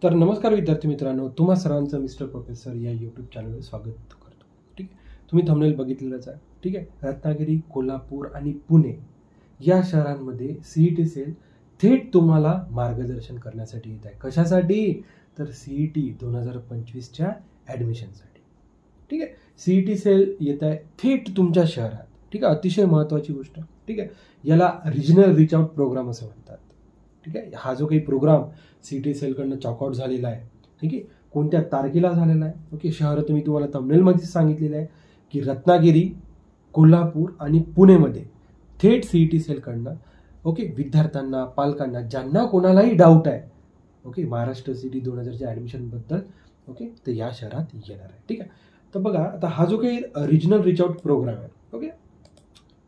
तर नमस्कार विद्यार्थी मित्रांनो, तुम्हा सर्वांचं मिस्टर प्रोफेसर या यूट्यूब चॅनलवर स्वागत करतो. ठीक आहे, तुम्ही थंबनेल बघितलेलंच आहे. ठीक आहे, रत्नागिरी, कोल्हापूर आणि पुणे या शहरांमध्ये सीईटी सेल थेट तुम्हाला मार्गदर्शन करण्यासाठी येत आहे. कशासाठी? तर सीईटी 2025च्या ॲडमिशनसाठी. ठीक आहे, सीईटी सेल येत आहे थेट तुमच्या शहरात. ठीक आहे, अतिशय महत्त्वाची गोष्ट. ठीक आहे, याला रिजनल रीच आउट प्रोग्राम असं म्हणतात. ठीक आहे, हा जो काही प्रोग्राम सीईटी सेलकडनं चॉकआउट झालेला आहे, ठीक आहे, कोणत्या तारखेला झालेला आहे? ओके, शहरं तुम्ही तुम्हाला थंबनेलमध्येच सांगितलेलं आहे की रत्नागिरी, कोल्हापूर आणि पुणेमध्ये थेट सीईटी सेलकडनं ओके विद्यार्थ्यांना, पालकांना, ज्यांना कोणालाही डाऊट आहे ओके महाराष्ट्र सीईटी 2000च्या ॲडमिशनबद्दल ओके तर या शहरात येणार आहे. ठीक आहे, तर बघा आता हा जो काही रिजनल रीच आउट प्रोग्राम आहे ओके,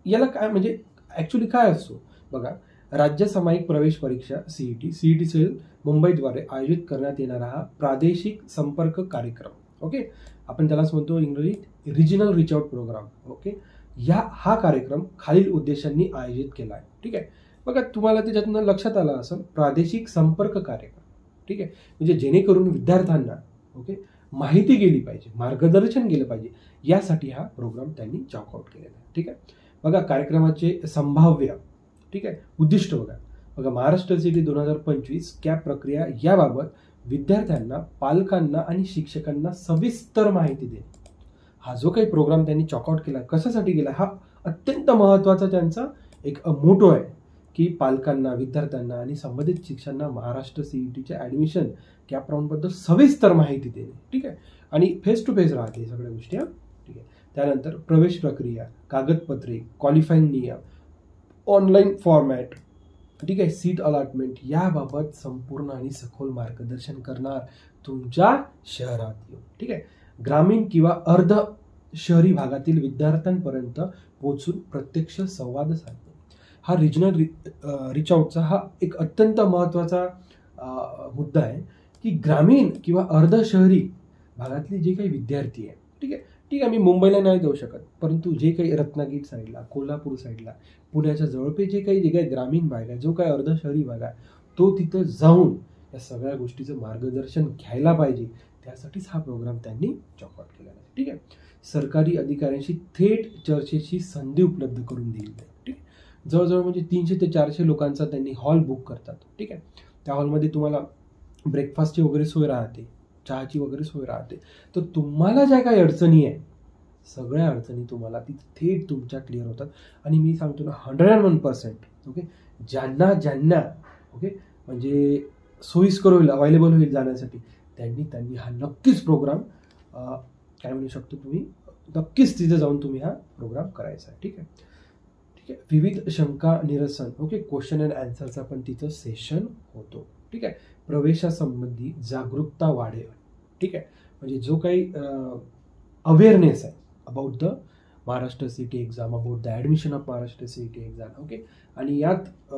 याला काय म्हणजे ॲक्च्युली काय असतो बघा, राज्य सामायिक प्रवेश परीक्षा सीईटी सेल मुंबईद्वारे आयोजित करण्यात येणारा हा प्रादेशिक संपर्क कार्यक्रम ओके, आपण त्यालाच म्हणतो इंग्रजीत regional reach out programme okay. हा कार्यक्रम खालील उद्देशांनी आयोजित केला आहे. ठीक आहे, बघा तुम्हाला त्याच्यातून लक्षात आलं असं प्रादेशिक संपर्क कार्यक्रम. ठीक आहे, म्हणजे जेणेकरून विद्यार्थ्यांना ओके माहिती गेली पाहिजे, मार्गदर्शन गेलं पाहिजे, यासाठी हा प्रोग्राम त्यांनी चॉकआउट केलेला आहे. ठीक आहे, बघा कार्यक्रमाचे संभाव्य ठीक आहे उद्दिष्ट बघा महाराष्ट्र सीईटी 2025 कॅप प्रक्रिया याबाबत विद्यार्थ्यांना, पालकांना आणि शिक्षकांना सविस्तर माहिती देणे. हा जो काही प्रोग्राम त्यांनी चॉकआउट केला, कशासाठी केला? हा अत्यंत महत्त्वाचा त्यांचा एक मोटो आहे की पालकांना, विद्यार्थ्यांना आणि संबंधित शिक्षकांना महाराष्ट्र सीईटीच्या ॲडमिशन कॅप राऊंडबद्दल सविस्तर माहिती देणे. ठीक आहे, आणि फेस टू फेस राहते सगळ्या गोष्टी. ठीक आहे, त्यानंतर प्रवेश प्रक्रिया, कागदपत्रे, क्वालिफाईंग नियम, ऑनलाईन फॉर्मॅट, ठीक आहे, सीट अलॉटमेंट याबाबत संपूर्ण आणि सखोल मार्गदर्शन करणार तुमच्या शहरात येऊन. ठीक आहे, ग्रामीण किंवा अर्ध शहरी भागातील विद्यार्थ्यांपर्यंत पोहोचून प्रत्यक्ष संवाद साधणे. हा रिजनल रीच आउटचा हा एक अत्यंत महत्त्वाचा मुद्दा आहे की ग्रामीण किंवा अर्ध शहरी भागातले जे काही विद्यार्थी आहे, ठीक आहे, मी मुंबईला नाही जाऊ शकत, परंतु जे काही रत्नागिरी साईडला, कोल्हापूर साईडला, पुण्याच्या जवळपास जे काही ग्रामीण भाग आहे, जो काही अर्ध शहरी भाग आहे, तो तिथं जाऊन या सगळ्या गोष्टीचं मार्गदर्शन घ्यायला पाहिजे. त्यासाठीच हा प्रोग्राम त्यांनी चॉकआउट केलेला आहे. ठीक आहे, सरकारी अधिकाऱ्यांशी थेट चर्चेची संधी उपलब्ध करून दिली आहे. ठीक आहे, जवळजवळ म्हणजे 300 ते 400 लोकांचा त्यांनी हॉल बुक करतात. ठीक आहे, त्या हॉलमध्ये तुम्हाला ब्रेकफास्टची वगैरे सोय राहते, चहाची वगैरे सोय राहते. तर तुम्हाला ज्या काही अडचणी आहे, सगळ्या अडचणी तुम्हाला ती थेट तुमच्या क्लिअर होतात. आणि मी सांगतो ना 101% ओके, ज्यांना ओके म्हणजे सोयीस्कर होईल, अवेलेबल होईल जाण्यासाठी, त्यांनी हा नक्कीच प्रोग्राम काय म्हणू शकतो तुम्ही, नक्कीच तिथे जाऊन तुम्ही हा प्रोग्राम करायचा आहे. ठीक आहे, ठीक आहे, विविध शंका निरसन ओके, क्वेश्चन अँड आन्सरचा पण तिथं सेशन होतो. ठीक आहे, प्रवेशासंबंधी जागरूकता वाढेल. ठीक आहे, म्हणजे जो काही अवेअरनेस आहे about the Maharashtra CET exam, about the admission of Maharashtra CET exam okay, आणि यात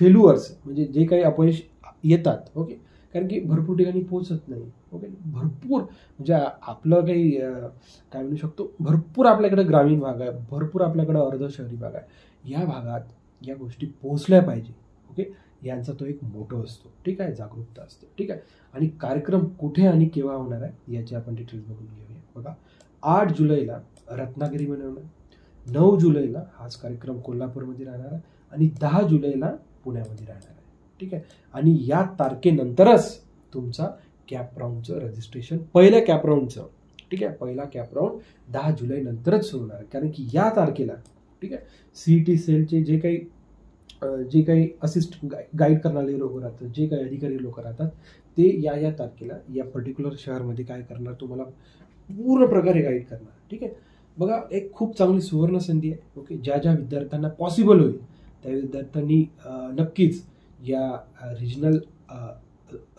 फेल्युअर्स म्हणजे जे काही अपयश येतात ओके, कारण की भरपूर ठिकाणी पोहोचत नाही ओके, भरपूर म्हणजे आपलं काही काय म्हणू शकतो, भरपूर आपल्याकडे ग्रामीण भाग आहे, भरपूर आपल्याकडे अर्ध शहरी भाग आहे, या भागात या गोष्टी पोहोचल्या पाहिजे ओके, यांचा तो एक मोटो असतो. ठीक आहे, जागरूकता असते. ठीक आहे, आणि कार्यक्रम कुठे आणि केव्हा होणार आहे याची आपण डिटेल्स बघून घेऊया. बघा 8 जुलैला रत्नागिरीमध्ये होणार, 9 जुलैला हाच कार्यक्रम कोल्हापूरमध्ये राहणार आहे आणि 10 जुलैला पुण्यामध्ये राहणार आहे. ठीक आहे, आणि या तारखेनंतरच तुमचा कॅप राऊंडचं रजिस्ट्रेशन, पहिल्या कॅप राऊंडचं ठीक आहे, पहिला कॅप राऊंड 10 जुलै नंतरच सुरू होणार आहे. कारण की या तारखेला ठीक आहे सीईटी सेलचे जे काही असिस्ट गाईड करणारे लोक राहतात, जे काही अधिकारी लोक राहतात, ते या तारखेला या पर्टिक्युलर शहरामध्ये काय करणार, तुम्हाला पूर्ण प्रकारे गाईड करणार. ठीक आहे, बघा एक खूप चांगली सुवर्ण संधी आहे ओके, ज्या विद्यार्थ्यांना पॉसिबल होईल त्या विद्यार्थ्यांनी नक्कीच या रिजनल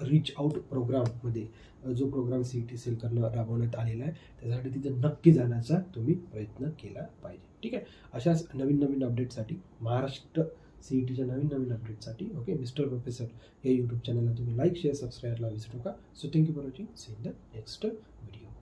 रीच आउट प्रोग्राममध्ये जो प्रोग्राम सीईटी सेलकडनं राबवण्यात आलेला आहे त्यासाठी तिथे नक्की जाण्याचा तुम्ही प्रयत्न केला पाहिजे. ठीक आहे, अशाच नवीन अपडेटसाठी, महाराष्ट्र सीईटीच्या नवीन अपडेटसाठी ओके मिस्टर प्रोफेसर या यूट्यूब चॅनलला तुम्ही लाईक, शेअर, सबस्क्राईबला विसरू नका. So thank you for watching. See in the next video.